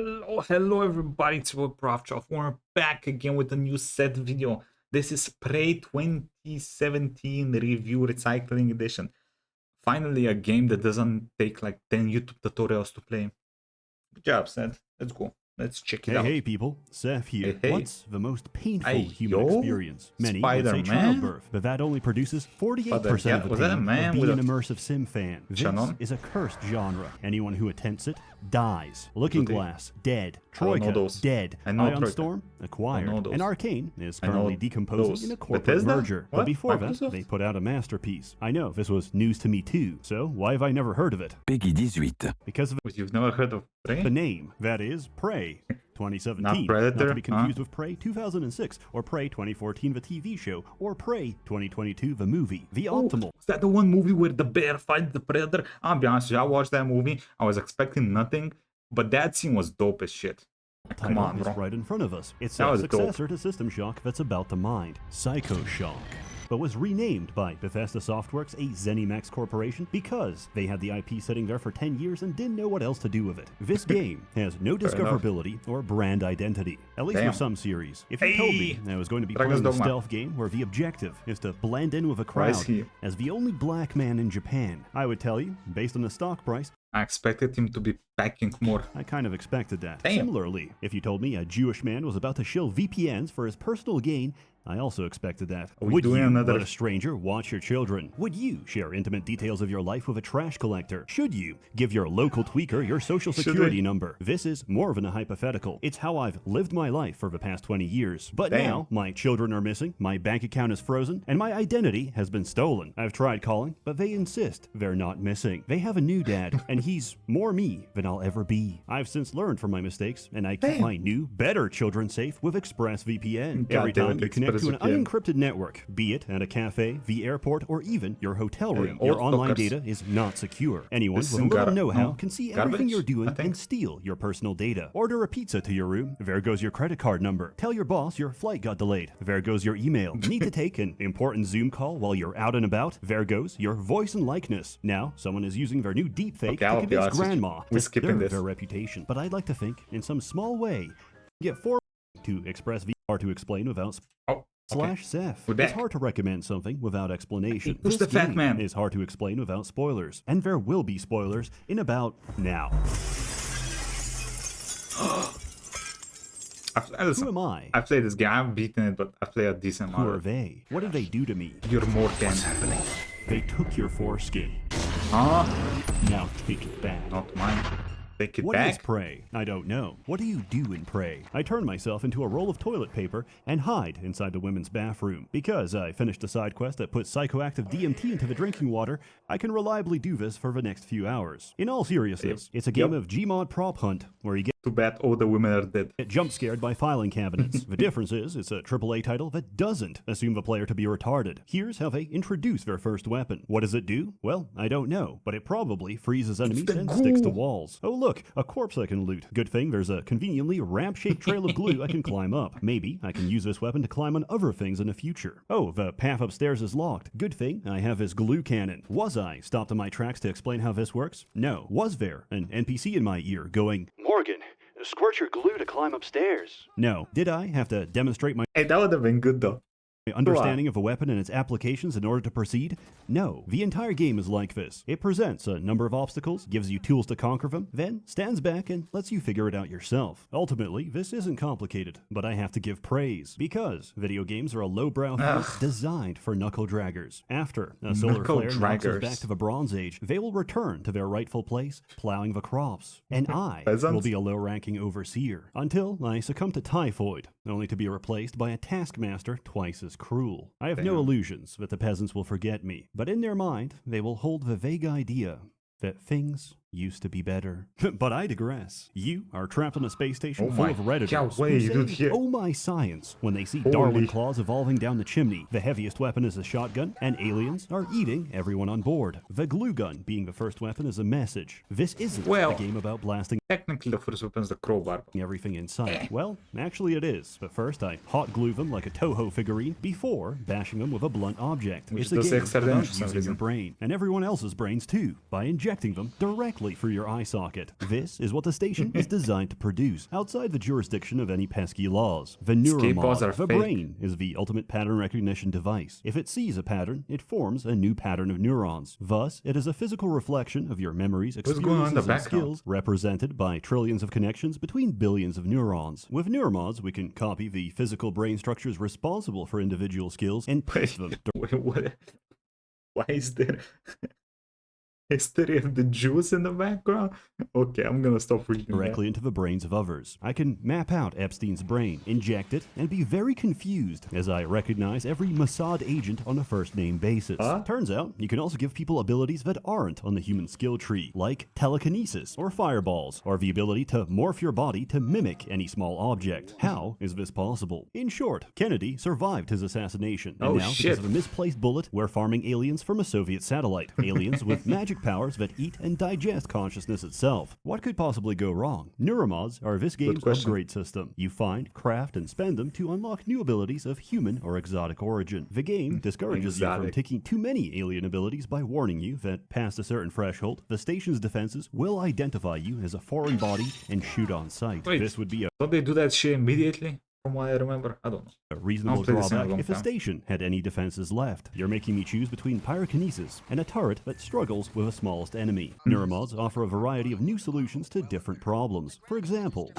Hello everybody, it's your Prof. We're back again with a new set video. This is Prey 2017 Review Recycling Edition. Finally a game that doesn't take like 10 YouTube tutorials to play. Good job, Seth. Let's go. Let's check it out. Hey people, Sseth here. Hey. What's the most painful Hey, human yo, experience? Many would say Spider-Man? childbirth, but that only produces 48% of Was the that a pain man of being with an a immersive sim fan. This Shannon? is a cursed genre. Anyone who attempts it dies. Looking they- Glass, dead. I don't know Troika, those. dead. I know Ion Troika. Storm, I acquired. know those. And Arcane is I know currently decomposing those. in a corporate Bethesda? merger. What? But before that, Microsoft? they put out a masterpiece. I know, this was news to me too, so why have I never heard of it? Peggy 18. Because of You've never heard of the Prey? name, that is Prey 2017. Not Predator, to be confused huh? with Prey 2006, or Prey 2014, the TV show, or Prey 2022, the movie. The optimal. Is that the one movie where the bear fights the predator? I'll be honest with you, I watched that movie. I was expecting nothing, but that scene was dope as shit. Come Title on, is bro. right in front of us. It's That a was dope. successor to System Shock that's about to mind, Psycho Shock, but was renamed by Bethesda Softworks, a ZeniMax corporation, because they had the IP sitting there for 10 years and didn't know what else to do with it. This game has no Fair enough. discoverability or brand identity, at least Damn. for some series. If you told me Hey! I was going to be Dragon's playing a Dogma. stealth game where the objective is to blend in with a Why is crowd he- as the only black man in Japan, I would tell you, based on the stock price, I expected him to be packing more. I kind of expected that. Damn. Similarly, if you told me a Jewish man was about to shill VPNs for his personal gain, I also expected that. Are we Would doing you another- let a stranger watch your children? Would you share intimate details of your life with a trash collector? Should you give your local tweaker your social Should security we? number? This is more than a hypothetical. It's how I've lived my life for the past 20 years. But Damn. now, my children are missing, my bank account is frozen, and my identity has been stolen. I've tried calling, but they insist they're not missing. They have a new dad, and he's more me than I'll ever be. I've since learned from my mistakes, and I keep Damn. my new, better children safe with ExpressVPN. God Every damn time it, you connect to an ExpressVPN. unencrypted network, be it at a cafe, the airport, or even your hotel room, Hey, your old online fuckers. data is not secure. Anyone This with a is little gar- know-how no, can see garbage, everything you're doing I think. and steal your personal data. Order a pizza to your room, there goes your credit card number. Tell your boss your flight got delayed, there goes your email. Need to take an important Zoom call while you're out and about, there goes your voice and likeness. Now, someone is using their new deepfake Okay, I'll to be convince honest with you. grandma We're to skipping stir this. their reputation. But I'd like to think, in some small way, get 4 to ExpressVR to explain without Oh, okay. /Sseth. We're It's back. hard to recommend something without explanation. Hey, who's This the fat game man? is hard to explain without spoilers, and there will be spoilers in about now. Listen, Who am I? I've played this game. I haven't beaten it, but I've played a decent Who amount. are of it. they? What did they do to me? You're more than. They took your foreskin. Huh? Now take it back. Not mine. Take it What is back. Prey? I don't know. What do you do in Prey? I turn myself into a roll of toilet paper and hide inside the women's bathroom. Because I finished a side quest that puts psychoactive DMT into the drinking water, I can reliably do this for the next few hours. In all seriousness, it's a game Yep. of Gmod prop hunt, where you Too bad all the women are dead. get jump scared by filing cabinets. The difference is, it's a AAA title that doesn't assume the player to be retarded. Here's how they introduce their first weapon. What does it do? Well, I don't know, but it probably freezes enemies the and sticks to glue. walls. Oh look, a corpse I can loot. Good thing there's a conveniently ramp-shaped trail of glue I can climb up. Maybe I can use this weapon to climb on other things in the future. Oh, the path upstairs is locked. Good thing I have this glue cannon. Was I stopped in my tracks to explain how this works? No. Was there an NPC in my ear going, Morgan, squirt your glue to climb upstairs? No. Did I have to demonstrate my Hey, that would have been good though. understanding of a weapon and its applications in order to proceed? No. The entire game is like this. It presents a number of obstacles, gives you tools to conquer them, then stands back and lets you figure it out yourself. Ultimately, this isn't complicated, but I have to give praise, because video games are a lowbrow thing designed for knuckle draggers. After a solar Knuckle flare knocks us draggers. back to the Bronze Age, they will return to their rightful place, plowing the crops. And I Peasants? will be a low-ranking overseer, until I succumb to typhoid, only to be replaced by a taskmaster twice as cruel. I have no Damn. illusions that the peasants will forget me, but in their mind, they will hold the vague idea that things used to be better. But I digress. You are trapped on a space station Oh full my of Redditors God, wait, who dude, say, here. oh my science, when they see Holy. Darwin claws evolving down the chimney. The heaviest weapon is a shotgun, and aliens are eating everyone on board. The glue gun being the first weapon is a message. This isn't Well- a game about blasting Technically, the first weapon's the crowbar. everything in sight. Well, actually it is. But first I hot glue them like a Toho figurine before bashing them with a blunt object. Which It's a does game extra about damage for some using your reason. brain, and everyone else's brains too, by injecting them directly directly for your eye socket. This is what the station is designed to produce, outside the jurisdiction of any pesky laws. The Escape bars are neuromod, the fake. brain, is the ultimate pattern recognition device. If it sees a pattern, it forms a new pattern of neurons. Thus, it is a physical reflection of your memories, What's going on in the experiences, and background? skills, represented by trillions of connections between billions of neurons. With neuromods, we can copy the physical brain structures responsible for individual skills and paste them Wait, what? Why is there history of the Jews in the background? Okay, I'm gonna stop reading directly into the brains of others. I can map out Epstein's brain, inject it, and be very confused as I recognize every Mossad agent on a first-name basis. Huh? Turns out, you can also give people abilities that aren't on the human skill tree, like telekinesis, or fireballs, or the ability to morph your body to mimic any small object. How is this possible? In short, Kennedy survived his assassination, and Oh, now, shit. because of a misplaced bullet, we're farming aliens from a Soviet satellite. Aliens with magic powers that eat and digest consciousness itself. What could possibly go wrong? Neuromods are this game's question. upgrade system. You find, craft, and spend them to unlock new abilities of human or exotic origin. The game discourages you from Exotic. taking too many alien abilities by warning you that past a certain threshold, the station's defenses will identify you as a foreign body and shoot on sight. Wait. This would be Don't they do that shit immediately? From what I remember, I don't know. a reasonable I'll play this in a drawback long if the time. station had any defenses left. You're making me choose between pyrokinesis and a turret that struggles with the smallest enemy. Neuromods offer a variety of new solutions to different problems. For example,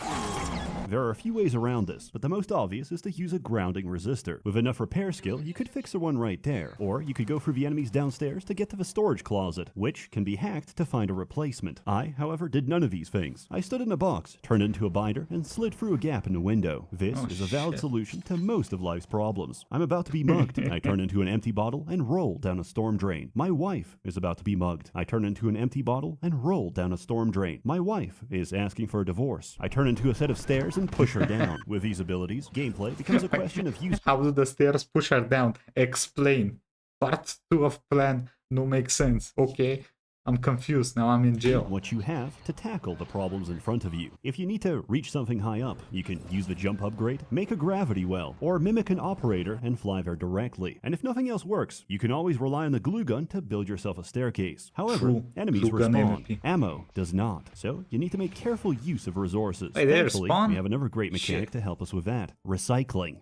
there are a few ways around this, but the most obvious is to use a grounding resistor. With enough repair skill, you could fix the one right there. Or you could go through the enemies downstairs to get to the storage closet, which can be hacked to find a replacement. I, however, did none of these things. I stood in a box, turned into a binder, and slid through a gap in a window. This Oh, is a valid shit. solution to most of life's problems. I'm about to be mugged. I turn into an empty bottle and roll down a storm drain. My wife is about to be mugged. I turn into an empty bottle and roll down a storm drain. My wife is asking for a divorce. I turn into a set of stairs and push her down. With these abilities, gameplay becomes a question of use. How do the stairs push her down? Explain. Part 2 of plan no make sense. Okay, I'm confused. Now I'm in jail. What you have to tackle the problems in front of you. If you need to reach something high up, you can use the jump upgrade, make a gravity well, or mimic an operator and fly there directly. And if nothing else works, you can always rely on the glue gun to build yourself a staircase. However, True. enemies Glue gun respawn. MVP. Ammo does not. So you need to make careful use of resources. Wait, they Thankfully, respawn? we have another great mechanic Shit. to help us with that. Recycling.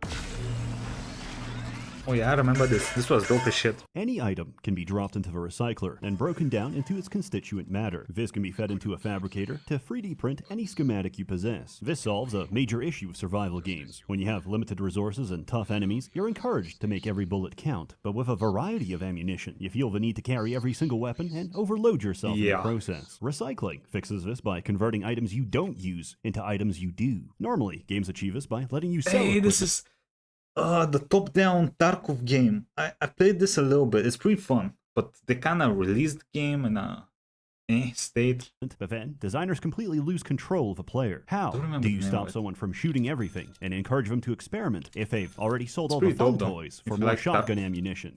Oh yeah, I remember this. This was dope as shit. Any item can be dropped into the recycler and broken down into its constituent matter. This can be fed into a fabricator to 3D print any schematic you possess. This solves a major issue of survival games. When you have limited resources and tough enemies, you're encouraged to make every bullet count. But with a variety of ammunition, you feel the need to carry every single weapon and overload yourself in Yeah. the process. Recycling fixes this by converting items you don't use into items you do. Normally, games achieve this by letting you sell Hey, this equipment. is the top-down Tarkov game. I played this a little bit. It's pretty fun, but they kind of released the game in a state. But then, designers completely lose control of a player. How Don't remember do the you name stop of it. someone from shooting everything and encourage them to experiment if they've already sold all the pretty fun dope, though, toys if for you more like shotgun ammunition?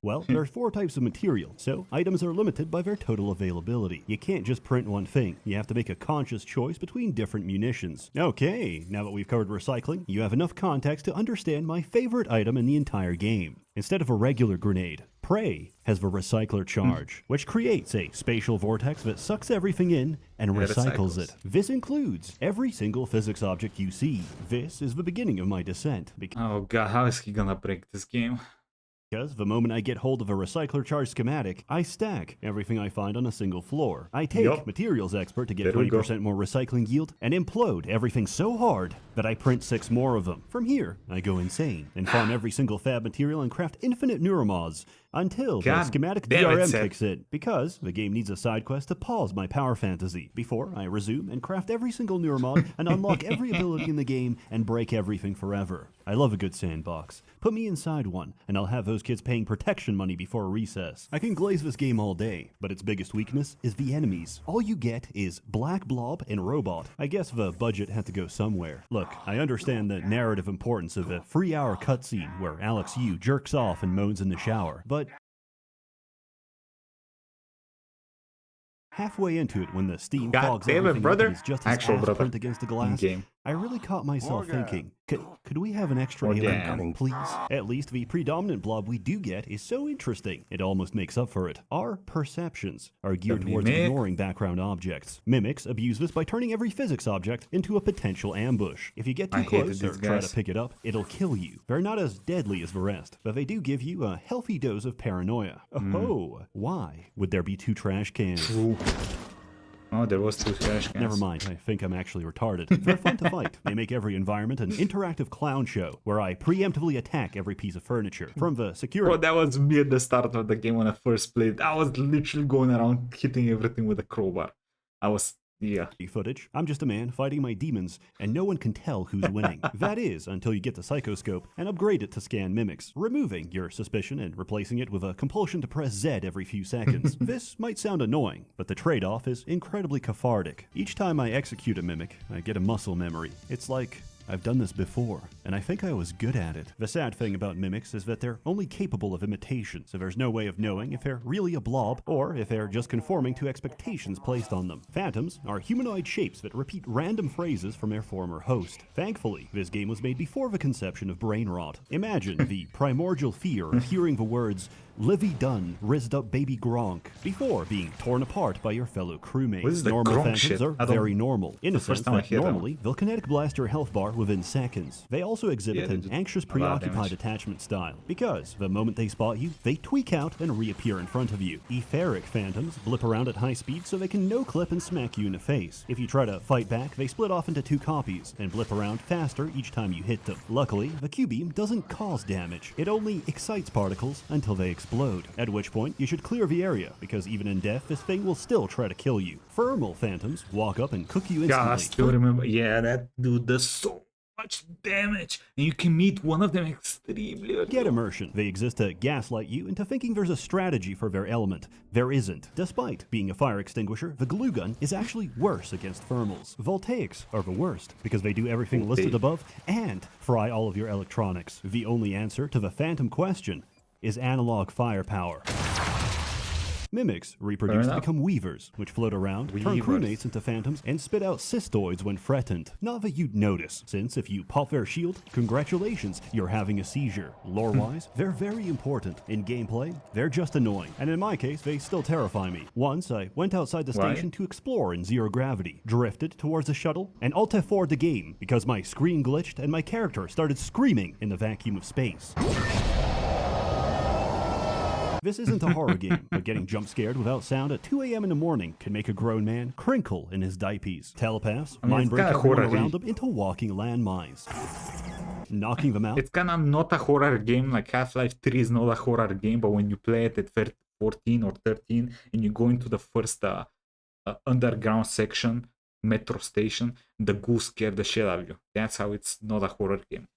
Well, there are 4 types of material, so items are limited by their total availability. You can't just print one thing. You have to make a conscious choice between different munitions. Okay, now that we've covered recycling, you have enough context to understand my favorite item in the entire game. Instead of a regular grenade, Prey has the recycler charge, which creates a spatial vortex that sucks everything in and Yeah, recycles recycles. it. This includes every single physics object you see. This is the beginning of my descent, Oh god, how is he gonna break this game? because the moment I get hold of a recycler charge schematic, I stack everything I find on a single floor. I take Yup. Materials Expert to get There we go. 20% more recycling yield and implode everything so hard that I print 6 more of them. From here, I go insane and farm every single fab material and craft infinite neuromods until the God schematic damn it, DRM Sseth. kicks in, because the game needs a side quest to pause my power fantasy before I resume and craft every single neuromod and unlock every ability in the game and break everything forever. I love a good sandbox. Put me inside one, and I'll have those kids paying protection money before recess. I can glaze this game all day, but its biggest weakness is the enemies. All you get is Black Blob and Robot. I guess the budget had to go somewhere. Look, I understand the narrative importance of a 3-hour cutscene where Alex Yu jerks off and moans in the shower, but Halfway into it, when the steam God fogs damn it, everything up brother. and is just his Actual ass brother. print against the glass, In-game. I really caught myself thinking, could we have an extra Morgan. alien coming, please? At least the predominant blob we do get is so interesting, it almost makes up for it. Our perceptions are geared towards mimic. ignoring background objects. Mimics abuse this by turning every physics object into a potential ambush. If you get too I hated close or these try guys. to pick it up, it'll kill you. They're not as deadly as the rest, but they do give you a healthy dose of paranoia. Oh, why would there be 2 trash cans? Ooh. Oh, there was 2 trash cans. Never mind, I think I'm actually retarded. They're fun to fight. They make every environment an interactive clown show where I preemptively attack every piece of furniture. From the security... Bro, that was me at the start of the game when I first played. I was literally going around hitting everything with a crowbar. I was, yeah. footage. I'm just a man fighting my demons, and no one can tell who's winning. That is, until you get the psychoscope and upgrade it to scan mimics, removing your suspicion and replacing it with a compulsion to press Z every few seconds. This might sound annoying, but the trade-off is incredibly cathartic. Each time I execute a mimic, I get a muscle memory. It's like I've done this before, and I think I was good at it. The sad thing about mimics is that they're only capable of imitation, so there's no way of knowing if they're really a blob or if they're just conforming to expectations placed on them. Phantoms are humanoid shapes that repeat random phrases from their former host. Thankfully, this game was made before the conception of brain rot. Imagine the primordial fear of hearing the words "Livy Dunn, rizzed up baby Gronk" before being torn apart by your fellow crewmates. What is the Normal Gronk phantoms shit? are I don't- very normal, in a the first sense time I that hear that one. normally they'll kinetic blast your health bar within seconds. They also exhibit Yeah, they an do anxious, a lot of preoccupied damage. attachment style, because the moment they spot you, they tweak out and reappear in front of you. Etheric phantoms blip around at high speed so they can no-clip and smack you in the face. If you try to fight back, they split off into 2 copies and blip around faster each time you hit them. Luckily, the Q-beam doesn't cause damage. It only excites particles until they explode, at which point you should clear the area, because even in death, this thing will still try to kill you. Thermal phantoms walk up and cook you Yeah, I instantly. still remember. Yeah, that dude does so much damage, and you can meet one of them extremely early. Get immersion. They exist to gaslight you into thinking there's a strategy for their element. There isn't. Despite being a fire extinguisher, the glue gun is actually worse against thermals. Voltaics are the worst, because they do everything listed above and fry all of your electronics. The only answer to the phantom question is analog firepower. Mimics reproduce to enough. become weavers, which float around, turn Weavers. crewmates into phantoms, and spit out cystoids when threatened. Not that you'd notice, since if you pop their shield, congratulations, you're having a seizure. Lore-wise, they're very important. In gameplay, they're just annoying, and in my case, they still terrify me. Once, I went outside the Why? station to explore in zero gravity, drifted towards the shuttle, and alt F4'd the game because my screen glitched and my character started screaming in the vacuum of space. This isn't a horror game, but getting jump scared without sound at 2 a.m. in the morning can make a grown man crinkle in his diapers. Telepaths mind it's break kinda everyone horror-y. around them into walking landmines, knocking them out. It's kind of not a horror game. Like Half-Life 3 is not a horror game, but when you play it at 14 or 13 and you go into the first underground section, metro station, the goose scared the shit out of you. That's how it's not a horror game.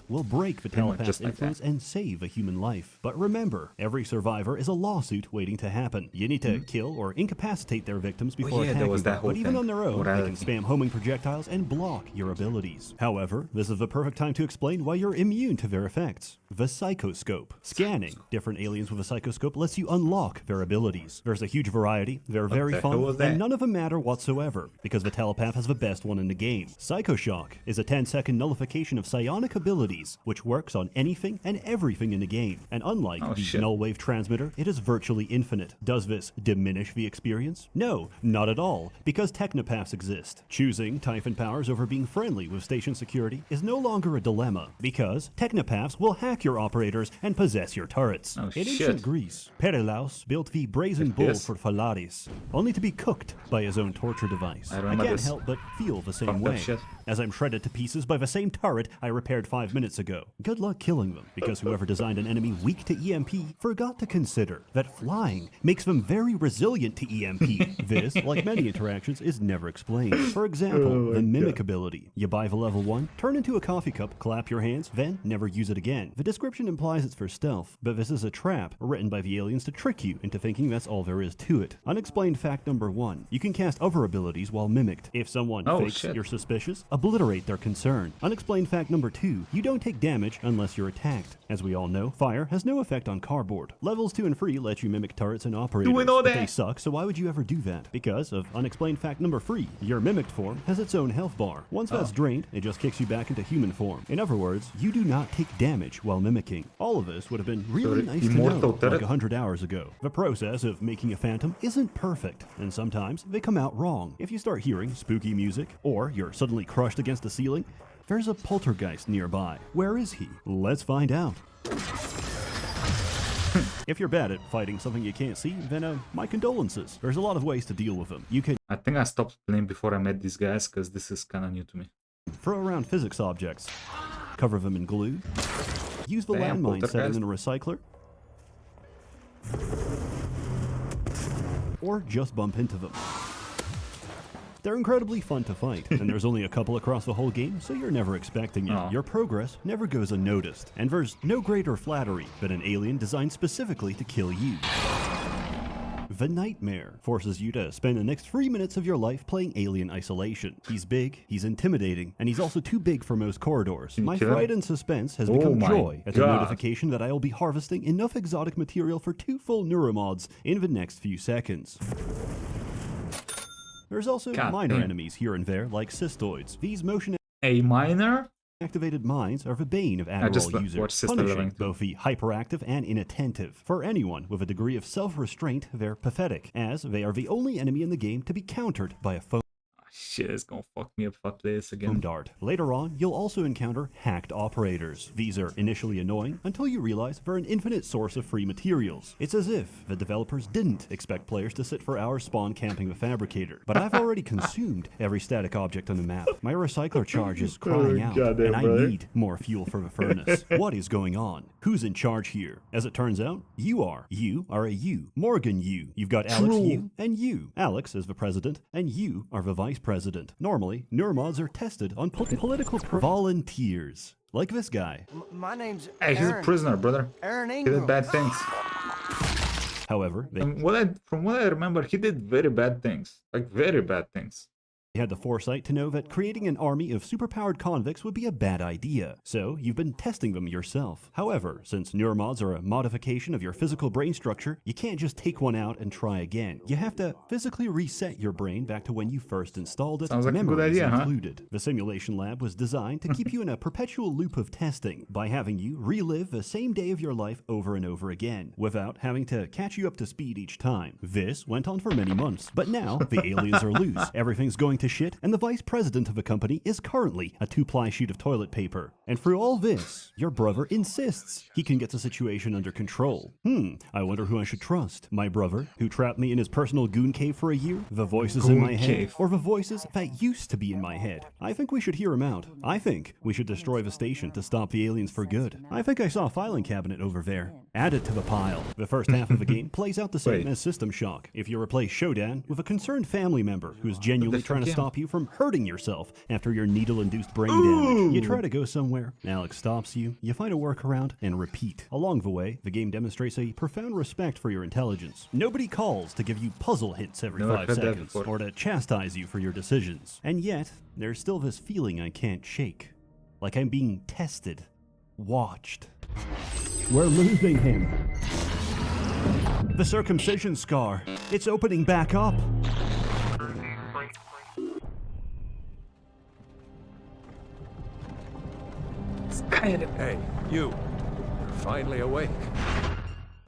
Will break the Pretty much telepath's just like influence and save a human life. But remember, every survivor is a lawsuit waiting to happen. You need to kill or incapacitate their victims before yeah, there attacking was them. that whole But even thing. on their own, they Morality. can spam homing projectiles and block your abilities. However, this is the perfect time to explain why you're immune to their effects. The psychoscope. Scanning different aliens with a psychoscope lets you unlock their abilities. There's a huge variety, they're very the hell fun, was that? and none of them matter whatsoever, because the telepath has the best one in the game. Psychoshock is a 10-second nullification of psionic abilities, which works on anything and everything in the game. And unlike Oh, the shit. null wave transmitter, it is virtually infinite. Does this diminish the experience? No, not at all, because technopaths exist. Choosing Typhon powers over being friendly with station security is no longer a dilemma, because technopaths will hack your operators and possess your turrets. Oh, In shit. ancient Greece, Perilaus built the brazen bull Yes. for Phalaris, only to be cooked by his own torture device. I I remember can't this. help but feel the same Fucked up way, shit. as I'm shredded to pieces by the same turret I repaired 5 minutes ago. Good luck killing them, because whoever designed an enemy weak to EMP forgot to consider that flying makes them very resilient to EMP. This, like many interactions, is never explained. For example, the mimic ability. You buy the level 1, turn into a coffee cup, clap your hands, then never use it again. The description implies it's for stealth, but this is a trap written by the aliens to trick you into thinking that's all there is to it. Unexplained fact number 1. You can cast other abilities while mimicked. If someone Oh, fakes shit. you're suspicious, obliterate their concern. Unexplained fact number 2. You don't take damage unless you're attacked. As we all know, fire has no effect on cardboard. Levels 2 and 3 let you mimic turrets and operators, we know but that? they suck, so why would you ever do that? Because of unexplained fact number 3, your mimicked form has its own health bar. Once that's drained, it just kicks you back into human form. In other words, you do not take damage while mimicking. All of this would have been really nice to know like 100 hours ago. The process of making a phantom isn't perfect, and sometimes they come out wrong. If you start hearing spooky music, or you're suddenly crushed against the ceiling, there's a poltergeist nearby. Where is he? Let's find out. If you're bad at fighting something you can't see, then my condolences. There's a lot of ways to deal with them. You can I think I stopped playing before I met these guys because this is kind of new to me. throw around physics objects, cover them in glue, use the Damn, landmine setting poltergeist. in a recycler, or just bump into them. They're incredibly fun to fight, and there's only a couple across the whole game, so you're never expecting it. Aw. Your progress never goes unnoticed, and there's no greater flattery than an alien designed specifically to kill you. The Nightmare forces you to spend the next 3 minutes of your life playing Alien Isolation. He's big, he's intimidating, and he's also too big for most corridors. My kill him? fright and suspense has Oh become my joy at the God. notification that I will be harvesting enough exotic material for 2 full neuromods in the next few seconds. There's also God minor damn. enemies here and there, like cystoids. These motion A minor? activated mines are the bane of just Adderall users, watched Sister punishing Living too. both the hyperactive and inattentive. For anyone with a degree of self-restraint, they're pathetic, as they are the only enemy in the game to be countered by a foam Shit, it's gonna fuck me up if I play this again. dart. Later on, you'll also encounter hacked operators. These are initially annoying until you realize they're an infinite source of free materials. It's as if the developers didn't expect players to sit for hours spawn camping the fabricator. But I've already consumed every static object on the map. My recycler charge is crying out, goddamn, and I brother. need more fuel for the furnace. What is going on? Who's in charge here? As it turns out, you are. You are a you. Morgan you. You've got Alex True. you and you. Alex is the president, and you are the vice president. Normally, neuromods are tested on political volunteers. Like this guy. My name's Hey, he's a Aaron. prisoner, brother. Aaron He Ingram. did bad things. However, they From what I remember, he did very bad things. Like, very bad things. had the foresight to know that creating an army of superpowered convicts would be a bad idea, so you've been testing them yourself. However, since neuromods are a modification of your physical brain structure, you can't just take one out and try again. You have to physically reset your brain back to when you first installed it, Sounds like a good memories idea, huh? included. The simulation lab was designed to keep you in a perpetual loop of testing by having you relive the same day of your life over and over again, without having to catch you up to speed each time. This went on for many months, but now the aliens are loose, everything's going to shit, and the vice president of the company is currently a 2-ply sheet of toilet paper. And through all this, your brother insists he can get the situation under control. I wonder who I should trust. My brother, who trapped me in his personal goon cave for a year, the voices in Goon my head, cave. or the voices that used to be in my head. I think we should hear him out. I think we should destroy the station to stop the aliens for good. I think I saw a filing cabinet over there. Add it to the pile. The first half of the game plays out the same Wait. as System Shock. If you replace Shodan with a concerned family member who's genuinely fuck, trying to yeah. stop you from hurting yourself after your needle-induced brain damage. You try to go somewhere, Alex stops you, you find a workaround, and repeat. Along the way, the game demonstrates a profound respect for your intelligence. Nobody calls to give you puzzle hits every Never 5 heard that seconds, before. or to chastise you for your decisions. And yet, there's still this feeling I can't shake. Like I'm being tested. Watched. We're losing him. The circumcision scar. It's opening back up. Hey, you. You're finally awake.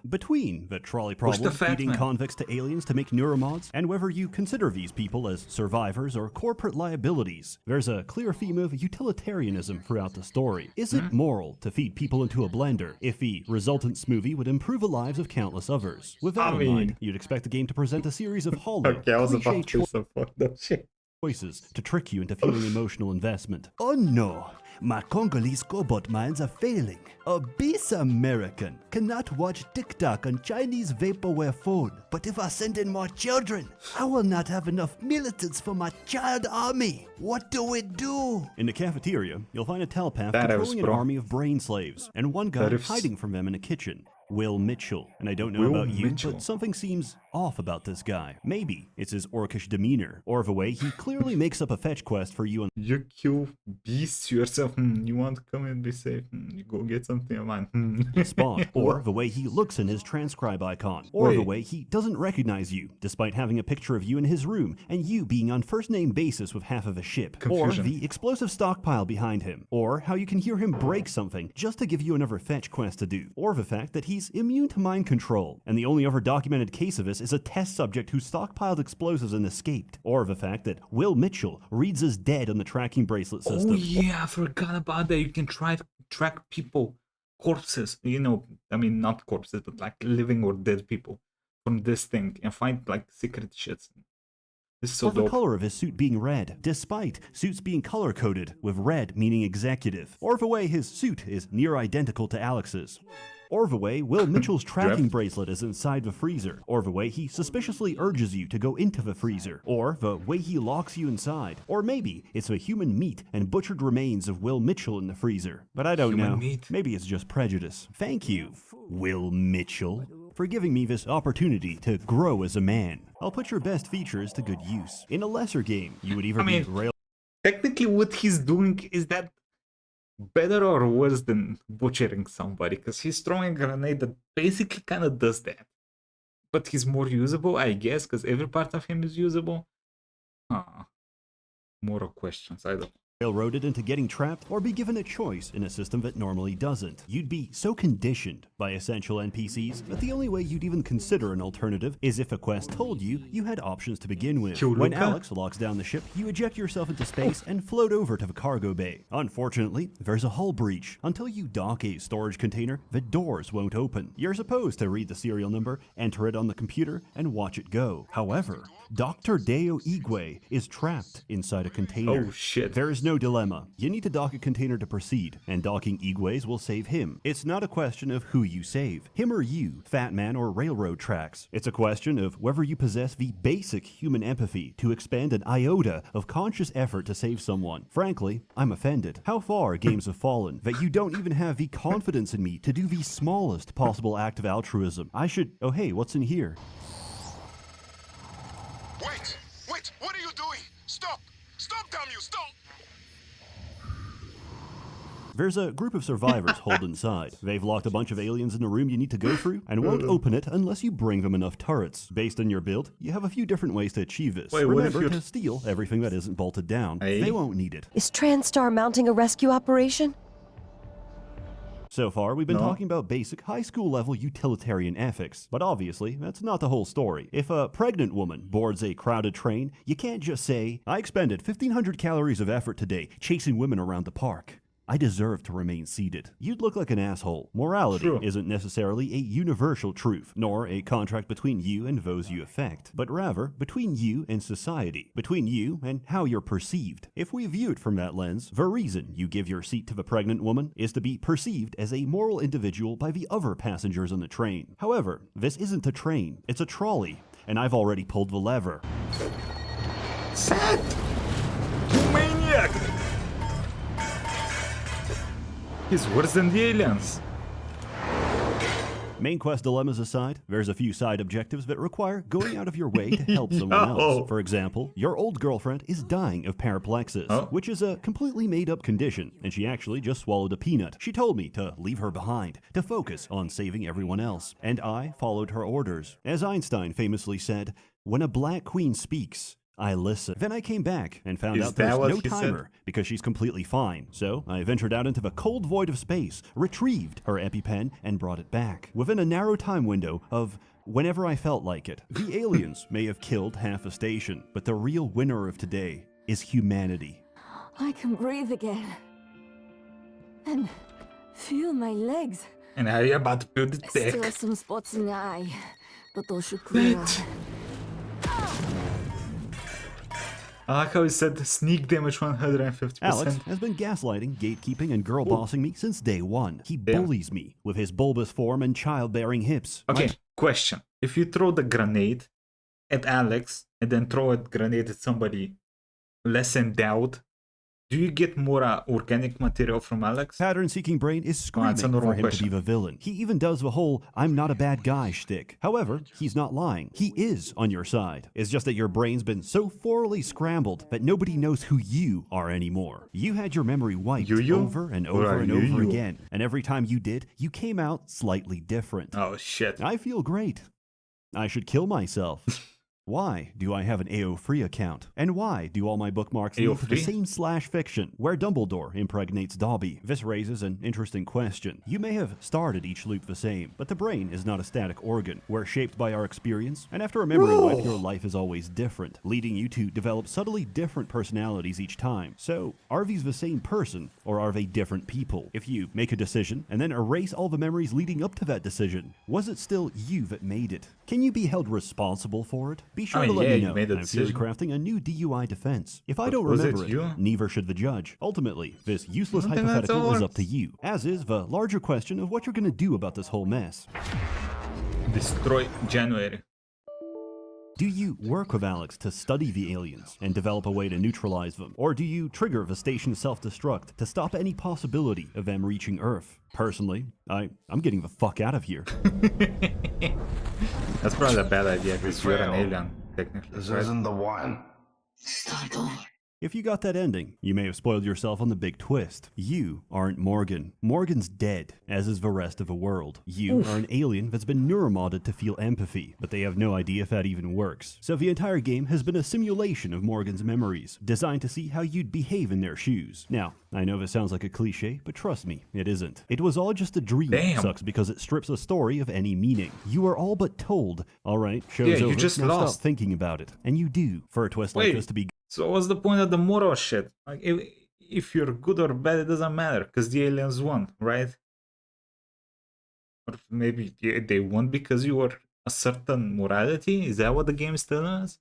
Between the trolley Push the problem fat feeding man. convicts to aliens to make neuromods, and whether you consider these people as survivors or corporate liabilities, there's a clear theme of utilitarianism throughout the story. Is it moral to feed people into a blender if the resultant smoothie would improve the lives of countless others? With that I in mind, mean- you'd expect the game to present a series of hollow, Okay, I was cliche about to say some fucked up shit. choices to trick you into feeling emotional investment. Oh no! My Congolese cobalt minds are failing. Obese American cannot watch TikTok on Chinese vaporware phone. But if I send in more children, I will not have enough militants for my child army. What do we do? In the cafeteria, you'll find a telepath That controlling an bro. army of brain slaves, and one guy That is- hiding from them in a kitchen. Will Mitchell. And I don't know Will about you, Mitchell. but something seems off about this guy. Maybe it's his orcish demeanor, or the way he clearly makes up a fetch quest for you on You kill beasts yourself. You want to come and be safe. You go get something of mine. the spot, or the way he looks in his transcribe icon, or the Wait. way he doesn't recognize you, despite having a picture of you in his room, and you being on first-name basis with half of a ship, Confusion. or the explosive stockpile behind him, or how you can hear him break something just to give you another fetch quest to do, or the fact that he's immune to mind control, and the only other documented case of this is a test subject who stockpiled explosives and escaped, or the fact that Will Mitchell reads as dead on the tracking bracelet system. Oh yeah, I forgot about that. You can track people, corpses. You know, I mean not corpses, but like living or dead people from this thing and find like secret shits. This is so Or the dope. color of his suit being red, despite suits being color-coded, with red meaning executive. Or the way his suit is near identical to Alex's. Or the way Will Mitchell's tracking bracelet is inside the freezer. Or the way he suspiciously urges you to go into the freezer. Or the way he locks you inside. Or maybe it's the human meat and butchered remains of Will Mitchell in the freezer. But I don't Human know. meat. Maybe it's just prejudice. Thank you, Will Mitchell, for giving me this opportunity to grow as a man. I'll put your best features to good use. In a lesser game, you would either I mean, be rail Technically, what he's doing is that better or worse than butchering somebody? Because he's throwing a grenade that basically kind of does that. But he's more usable, I guess, because every part of him is usable. Huh. More questions, I don't. railroaded into getting trapped, or be given a choice in a system that normally doesn't. You'd be so conditioned by essential NPCs that the only way you'd even consider an alternative is if a quest told you you had options to begin with. Kill When Luca? Alex locks down the ship, you eject yourself into space and float over to the cargo bay. Unfortunately, there's a hull breach. Until you dock a storage container, the doors won't open. You're supposed to read the serial number, enter it on the computer, and watch it go. However, Dr. Deo Igwe is trapped inside a container. Oh shit. There is no dilemma. You need to dock a container to proceed, and docking Igwe's will save him. It's not a question of who you save, him or you, Fat Man or railroad tracks. It's a question of whether you possess the basic human empathy to expend an iota of conscious effort to save someone. Frankly, I'm offended. How far games have fallen that you don't even have the confidence in me to do the smallest possible act of altruism. I should... Oh hey, what's in here? Wait, what are you doing? Stop! Stop, damn you, stop! There's a group of survivors holed inside. They've locked a bunch of aliens in a room you need to go through, and won't open it unless you bring them enough turrets. Based on your build, you have a few different ways to achieve this. Wait, what if Remember you're- to steal everything that isn't bolted down. Hey? They won't need it. Is TranStar mounting a rescue operation? So far, we've been No. talking about basic high school level utilitarian ethics, but obviously, that's not the whole story. If a pregnant woman boards a crowded train, you can't just say, I expended 1,500 calories of effort today chasing women around the park. I deserve to remain seated. You'd look like an asshole. Morality True. isn't necessarily a universal truth, nor a contract between you and those you affect, but rather between you and society, between you and how you're perceived. If we view it from that lens, the reason you give your seat to the pregnant woman is to be perceived as a moral individual by the other passengers on the train. However, this isn't a train, it's a trolley, and I've already pulled the lever. Sseth! You maniac! He's worse than the aliens. Main quest dilemmas aside, there's a few side objectives that require going out of your way to help someone Yo. else. For example, your old girlfriend is dying of paraplexis, Oh. which is a completely made-up condition, and she actually just swallowed a peanut. She told me to leave her behind, to focus on saving everyone else, and I followed her orders. As Einstein famously said, when a black queen speaks, I listen. Then I came back and found Is out that there's what no he said? timer because she's completely fine. So I ventured out into the cold void of space, retrieved her EpiPen, and brought it back. Within a narrow time window of whenever I felt like it. The aliens may have killed half a station, but the real winner of today is humanity. I can breathe again. And feel my legs. And are you about to build the Still deck? some spots in the eye, but those should clear. Wait. I like how he said sneak damage 150%. Alex has been gaslighting, gatekeeping, and girl bossing me since day one. He bullies me with his bulbous form and childbearing hips. Okay, My question. If you throw the grenade at Alex and then throw a grenade at somebody less endowed, Do you get more organic material from Alex? Pattern-seeking brain is it's a screaming normal for him question. to be the villain. He even does the whole "I'm not a bad guy" shtick. However, he's not lying. He is on your side. It's just that your brain's been so thoroughly scrambled that nobody knows who you are anymore. You had your memory wiped You? over and Or over and over you? again, and every time you did, you came out slightly different. Oh shit. I feel great. I should kill myself. Why do I have an AO free account? And why do all my bookmarks lead to the AO3? same /fiction where Dumbledore impregnates Dobby? This raises an interesting question. You may have started each loop the same, but the brain is not a static organ. We're shaped by our experience, and after a memory wipe, your life is always different, leading you to develop subtly different personalities each time. So, are these the same person, or are they different people? If you make a decision and then erase all the memories leading up to that decision, was it still you that made it? Can you be held responsible for it? Be sure to let me you know. made a I'm theory decision. crafting a new DUI defense. If I But don't was it remember it, you? neither should the judge. Ultimately, this useless I don't think that's how it hypothetical is up works. to you, as is the larger question of what you're going to do about this whole mess. Destroy January. Do you work with Alex to study the aliens and develop a way to neutralize them? Or do you trigger the station's self-destruct to stop any possibility of them reaching Earth? Personally, I'm getting the fuck out of here. That's probably a bad idea because you're an alien, technically. This right? isn't the one. If you got that ending, you may have spoiled yourself on the big twist. You aren't Morgan. Morgan's dead, as is the rest of the world. You are an alien that's been neuromodded to feel empathy, but they have no idea if that even works. So the entire game has been a simulation of Morgan's memories, designed to see how you'd behave in their shoes. Now, I know this sounds like a cliche, but trust me, it isn't. It was all just a dream. Damn. Sucks because it strips a story of any meaning. You are all but told, alright, show's Yeah, you over, just now lost. stop thinking about it. And you do, for a twist like Wait. this to be So what's the point of the moral shit? Like, if you're good or bad, it doesn't matter because the aliens won, right? Or maybe they won because you were a certain morality. Is that what the game is telling us?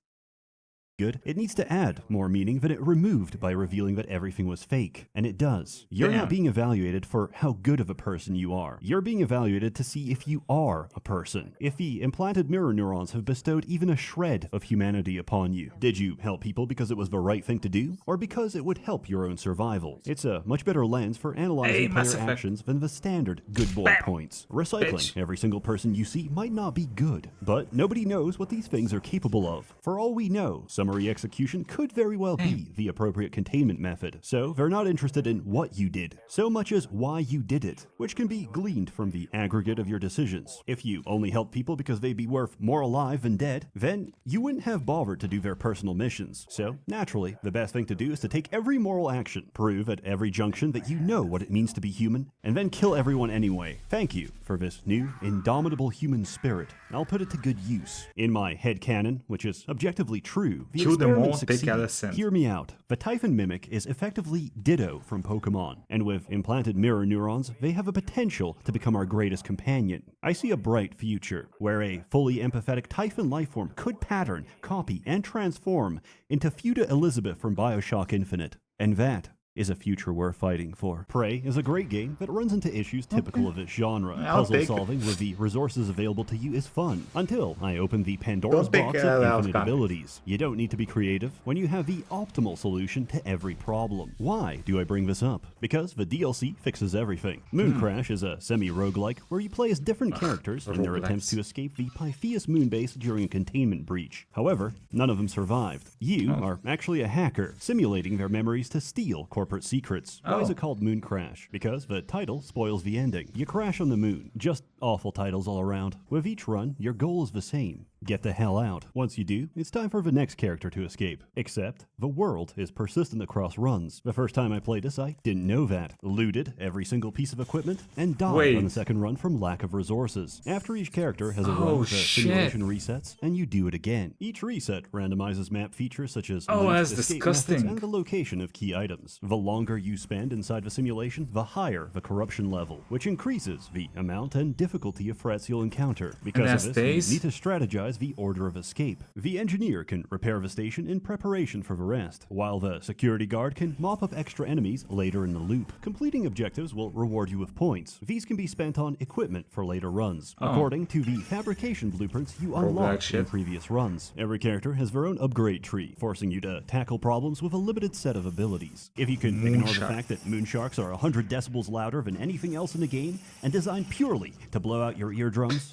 good, it needs to add more meaning than it removed by revealing that everything was fake. And it does. You're Damn. not being evaluated for how good of a person you are. You're being evaluated to see if you are a person. If the implanted mirror neurons have bestowed even a shred of humanity upon you. Did you help people because it was the right thing to do? Or because it would help your own survival? It's a much better lens for analyzing Hey, Mass player Effect. actions than the standard good boy Bam. points. Recycling Bitch. every single person you see might not be good, but nobody knows what these things are capable of. For all we know, summary execution could very well be the appropriate containment method, so they're not interested in what you did, so much as why you did it, which can be gleaned from the aggregate of your decisions. If you only help people because they'd be worth more alive than dead, then you wouldn't have bothered to do their personal missions. So, naturally, the best thing to do is to take every moral action, prove at every junction that you know what it means to be human, and then kill everyone anyway. Thank you for this new, indomitable human spirit. I'll put it to good use. In my headcanon, which is objectively true, the Kill them all, experiment take succeeds. Alicent. Hear me out. The Typhon Mimic is effectively Ditto from Pokemon, and with implanted mirror neurons, they have a potential to become our greatest companion. I see a bright future, where a fully empathetic Typhon lifeform could pattern, copy, and transform into Fuda Elizabeth from Bioshock Infinite. And that is a future worth fighting for. Prey is a great game that runs into issues typical of its genre. I'll Puzzle take it. solving with the resources available to you is fun, until I open the Pandora's Don't pick box it of out, infinite Scott. abilities. You don't need to be creative when you have the optimal solution to every problem. Why do I bring this up? Because the DLC fixes everything. Moon Crash is a semi-roguelike where you play as different characters in their attempts to escape the Pythias moon base during a containment breach. However, none of them survived. You are actually a hacker, simulating their memories to steal corporate secrets. Why is Oh. it called Moon Crash? Because the title spoils the ending. You crash on the moon. Just awful titles all around. With each run, your goal is the same. Get the hell out. Once you do, it's time for the next character to escape. Except, the world is persistent across runs. The first time I played this, I didn't know that. Looted every single piece of equipment, and died Wait. on the second run from lack of resources. After each character has a run, Oh, the shit. simulation resets, and you do it again. Each reset randomizes map features such as Oh, loot, that's escape methods, disgusting. and the location of key items. The longer you spend inside the simulation, the higher the corruption level, which increases the amount and difficulty of threats you'll encounter. Because that of this, stays? you need to strategize has the order of escape. The engineer can repair the station in preparation for the rest, while the security guard can mop up extra enemies later in the loop. Completing objectives will reward you with points. These can be spent on equipment for later runs, according to the fabrication blueprints you unlocked in previous runs. Every character has their own upgrade tree, forcing you to tackle problems with a limited set of abilities. If you can ignore the fact that moonsharks are 100 decibels louder than anything else in the game and designed purely to blow out your eardrums,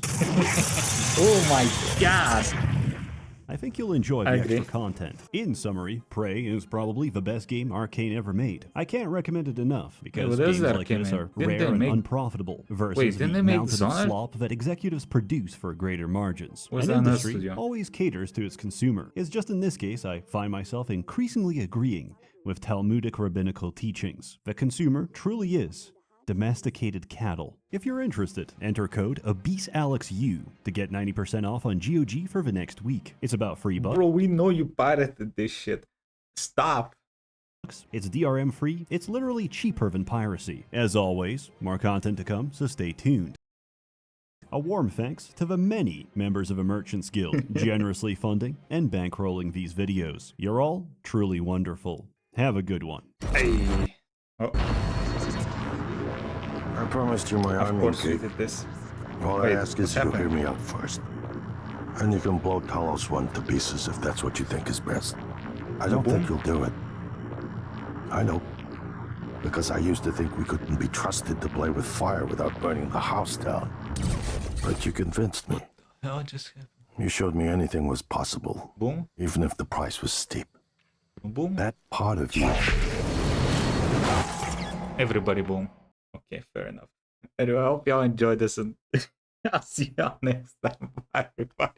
Oh my god! I think you'll enjoy the extra content. In summary, Prey is probably the best game Arcane ever made. I can't recommend it enough, because games like this are rare and unprofitable, versus the mountain of slop that executives produce for greater margins. An industry always caters to its consumer. It's just in this case I find myself increasingly agreeing with Talmudic rabbinical teachings. The consumer truly is domesticated cattle. If you're interested, enter code ABYSSALEXU to get 90% off on GOG for the next week. It's about $3. Bro, we know you pirated this shit. Stop. It's DRM free. It's literally cheaper than piracy. As always, more content to come, so stay tuned. A warm thanks to the many members of a Merchants Guild generously funding and bankrolling these videos. You're all truly wonderful. Have a good one. Hey. Oh. I promised you my Of army, course we Kate. did this. All Wait, I ask is you hear me out first. And you can blow Talos one to pieces if that's what you think is best. I don't think you'll do it. I know. Because I used to think we couldn't be trusted to play with fire without burning the house down. But you convinced me. No, just You showed me anything was possible. boom, Even if the price was steep. boom. That part of you. Everybody boom. Okay, fair enough. Anyway, I hope y'all enjoyed this and I'll see y'all next time. Bye, everybody.